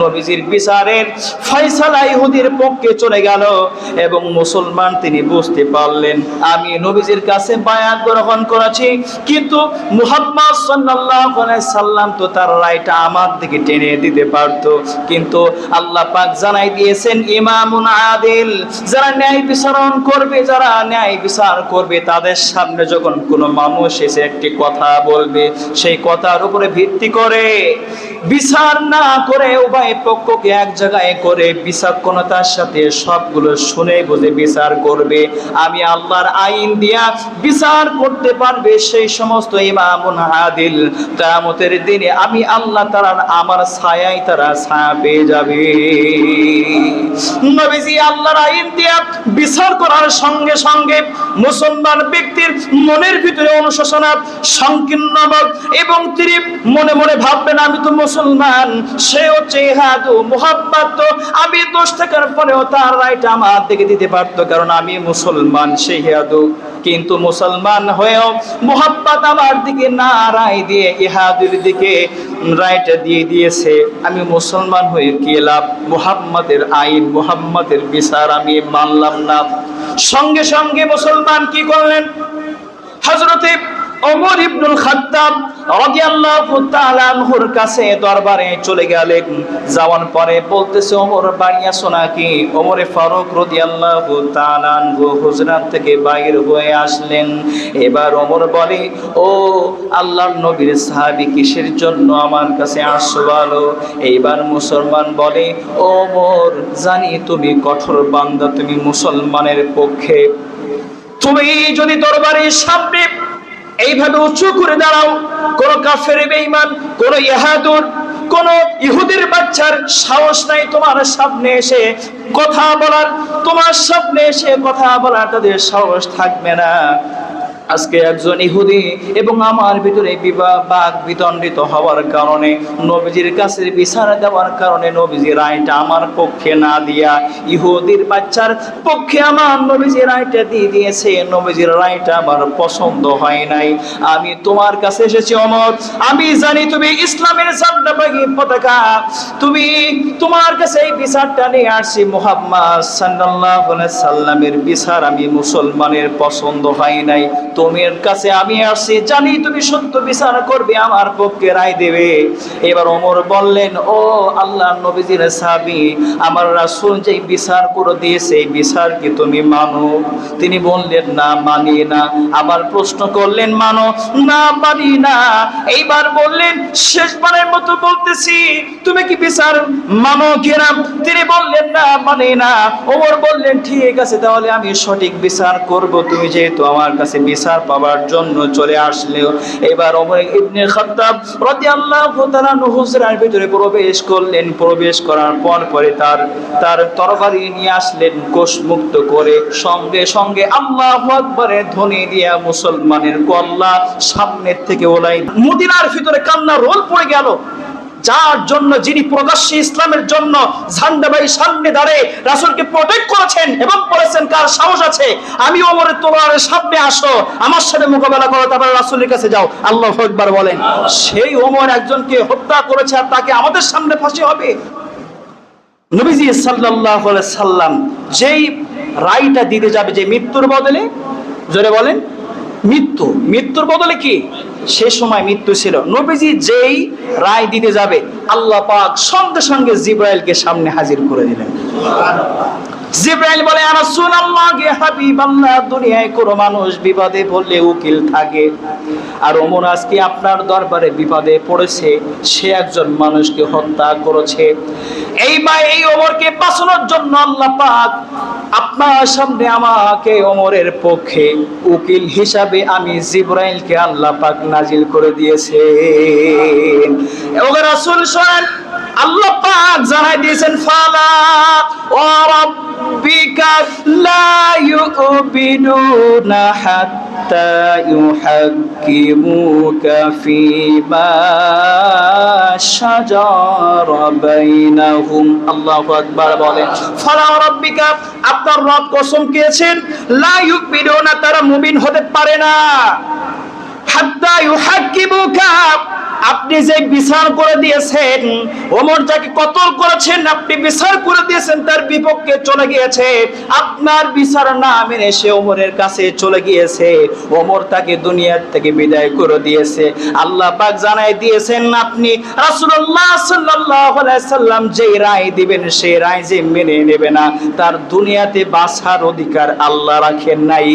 নবীজির বিচারের ফয়সালা ইহুদির পক্ষে চলে গেল এবং মুসলমান তিনি বুঝতে পারলেন আমি নবীজির কাছে বায়াত গ্রহণ করেছি, কিন্তু মুহাম্মদ সাল্লাল্লাহু আলাইহি সাল্লাম তো তার রায়টা আমার দিকে টেনে দিতে পারত, কিন্তু আল্লাহ পাক জানাই দিয়েছেন ইমামুন আদিল, যারা ন্যায় বিচারণ করবে, যারা ন্যায় বিচার করবে তাদের সামনে যখন কোনো মানুষ এসে একটি কথা বলবে, সেই কথার উপরে ভিত্তি করে বিচার না করে উভয় পক্ষকে এক জায়গায় করে বিচক্ষণতার সাথে সবগুলো শুনে বুঝে বিচার করবে, আমি আল্লাহর আইন দিয়া বিচার করতে পারবে সেই সমস্ত ইমামুন আদিল, কিয়ামতের দিনে আমি আল্লাহ তাআলা আমার ছায়ায় তারা ছায়া পেয়ে যাবে। নবীজি আল্লাহর আইন দিয়া বিচার করার সঙ্গে সঙ্গে মুসলমান ব্যক্তির মনের ভিতরে অনুশোচনা, সংকীর্ণবোধ এবং তিনি মনে মনে ভাববেন আমি তো মুসলমান, সে হচ্ছে ইহাদু মুহাব্বত, তো আমি দোষ থাকার পরেও তার রায়টা আমার দিকে দিতে পারতো কারণ আমি মুসলমান, সে ইহাদু, কিন্তু মুসলমান হয়েও মুহাব্বত আমার দিকে না রায় দিয়ে ইহাদুর দিকে রায়টা দিয়ে দিয়েছে, আমি মুসলমান হয়ে কি লাভ? মুহাম্মাদের আইন, মুহাম্মাদের বিচার আমি মানলাম না। সঙ্গে সঙ্গে মুসলমান কি করলেন? হযরতে ওমর ইবনুল খাত্তাব রাদিয়াল্লাহু তাআলা আনহুর কাছে দরবারে চলে গেলেন। যাওয়ার পরে বলতেছে ওমর বাড়ি আসো নাকি? ওমরে ফারুক রাদিয়াল্লাহু তাআলা আনহু হুজরাত থেকে বাইর হয়ে আসলেন। এবার ওমর বলে, ও আল্লাহর নবীর সাহাবী কিসের জন্য আমার কাছে আসছো বলো? এইবার মুসলমান বলে, ওমর জানি তুমি কঠোর বান্দা, তুমি মুসলমানের পক্ষে, তুমি যদি দরবারের সামনে এইভাবে উঁচু করে দাঁড়াও, কোন কাফের বেঈমান, কোন ইহাদুর, কোন ইহুদির বাচ্চার সাহস নাই তোমার সামনে এসে কথা বলার, তোমার সামনে এসে কথা বলার তাদের সাহস থাকবে না। আজকে একজন ইহুদি এবং আমার ভিতরে বাক বিতণ্ডিত হওয়ার কারণে, নবীজির কাছে বিচার দেওয়ার কারণে নবীজির রায়টা আমার পক্ষে না দিয়া ইহুদির বাচ্চার পক্ষে আমার নবীজির রায়টা দিয়ে দিয়েছে। নবীজির রায়টা আমার পছন্দ হয় নাই। আমি তোমার কাছে এসেছি ওমর, আমি জানি তুমি ইসলামের ঝান্ডাবাহী পতাকা, তুমি তোমার কাছে এই বিচারটা নিয়ে আসছি, মুহাম্মদ সাল্লাল্লাহু আলাইহি সাল্লামের বিচার আমি মুসলমানের পছন্দ হয় নাই, তোমার কাছে আমি আসছি, জানি তুমি সত্য বিচার করবে, আমার পক্ষে রায় দেবে। এবার ওমর বললেন, ও আল্লাহর নবীজির সাহাবী, আমার রাসূল যে বিচার করে দিয়েছে এই বিচার কি তুমি মানো? তিনি বললেন না, মানি না। আবার প্রশ্ন করলেন, মানো? না, মানি না। এইবার বললেন, শেষবারের মতো বলতেছি, তুমি কি বিচার মানো কিনা? তিনি বললেন না, মানি না। ওমর বললেন, ঠিক আছে, তাহলে আমি সঠিক বিচার করব, তুমি যেহেতু আমার কাছে বিচার পাওয়ার জন্য চলে আসলে। এবার ওমর ইবনে খাত্তাব রাদিয়াল্লাহু তাআলা হুজরার ভিতরে প্রবেশ করলেন। প্রবেশ করার পরে তার তরবারি নিয়ে আসলেন, কোষ মুক্ত করে সঙ্গে সঙ্গে আল্লাহু আকবারের ধ্বনি দিয়া মুসলমানের কল্লা সামনের থেকে ওলাই মদিনার ভিতরে কান্না রোল পড়ে গেল। যার জন্য, যিনি প্রকাশ্যে ইসলামের জন্য ঝান্ডাবাহী সামনে দাঁড়িয়ে রাসূলকে প্রোটেক্ট করেছেন এবং বলেছেন কার সাহস আছে আমি ওমরের তলোয়ারের সামনে আসো, আমার সাথে মোকাবেলা করো, তারপরে রাসূলের কাছে যাও, আল্লাহু আকবার বলেন। সেই ওমর একজনকে হত্যা করেছে আর তাকে আমাদের সামনে ফাঁসি হবে। নবীজি সাল্লাল্লাহু আলাইহি সাল্লাম যেই রায়টা দিতে যাবে, যে মৃত্যুর বদলে, জোরে বলেন, মৃত্যুর বদলে কি? সে সময় মৃত্যু ছিল। নবীজি যেই রায় দিতে যাবে, আল্লাহ পাক সঙ্গে সঙ্গে জিবরাইলকে সামনে হাজির করে দিলেন। জিবরাইল বলে, ইয়া রাসূলুল্লাহ, ইয়া হাবিবাল্লাহ, দুনিয়ায় কোনো মানুষ বিপদে পড়লে উকিল থাকে, আর ওমর আজকে আপনার দরবারে বিপদে পড়েছে, সে একজন মানুষকে হত্যা করেছে। এই ওমরকে বাঁচানোর জন্য আল্লাহ পাক আপনার সামনে আমাকে ওমরের পক্ষে উকিল হিসাবে আমি জিবরাইলকে আল্লাহ পাক নাজিল করে দিয়েছেন। ওগো রাসূল শুনেন, আল্লাহ পাক জানাই দিয়েছেন, ফালা ওয়া রাব্বিকা লা ইউবিনুনা হাত্তা ইউহাক্কিমুকা ফীমা শাজারা বাইনাহুম। আল্লাহু আকবার বলেন। ফালা ওয়া রাব্বিকা, আপনার রব কসম খেয়েছেন, লা ইউবিনুনা, তারা মুমিন হতে পারে না, হাত্তা ইউহাক্কিমুকা, আপনি যে বিচার করে দিয়েছেন, ওমর যাকে কতল করেছেন আপনি বিচার করে দিয়েছেন, তার বিপক্ষে চলে গিয়েছে, আপনার বিচার না মেনে সে ওমরের কাছে চলে গিয়েছে, ওমর তাকে দুনিয়ার থেকে বিদায় করে দিয়েছে। আল্লাহ পাক জানাই দিয়েছেন আপনি রাসূলুল্লাহ সাল্লাল্লাহু আলাইহি সাল্লাম যে রায় দিবেন সেই রায় যে মেনে নেবে না, তার দুনিয়াতে বাঁচার অধিকার আল্লাহ রাখেন নাই।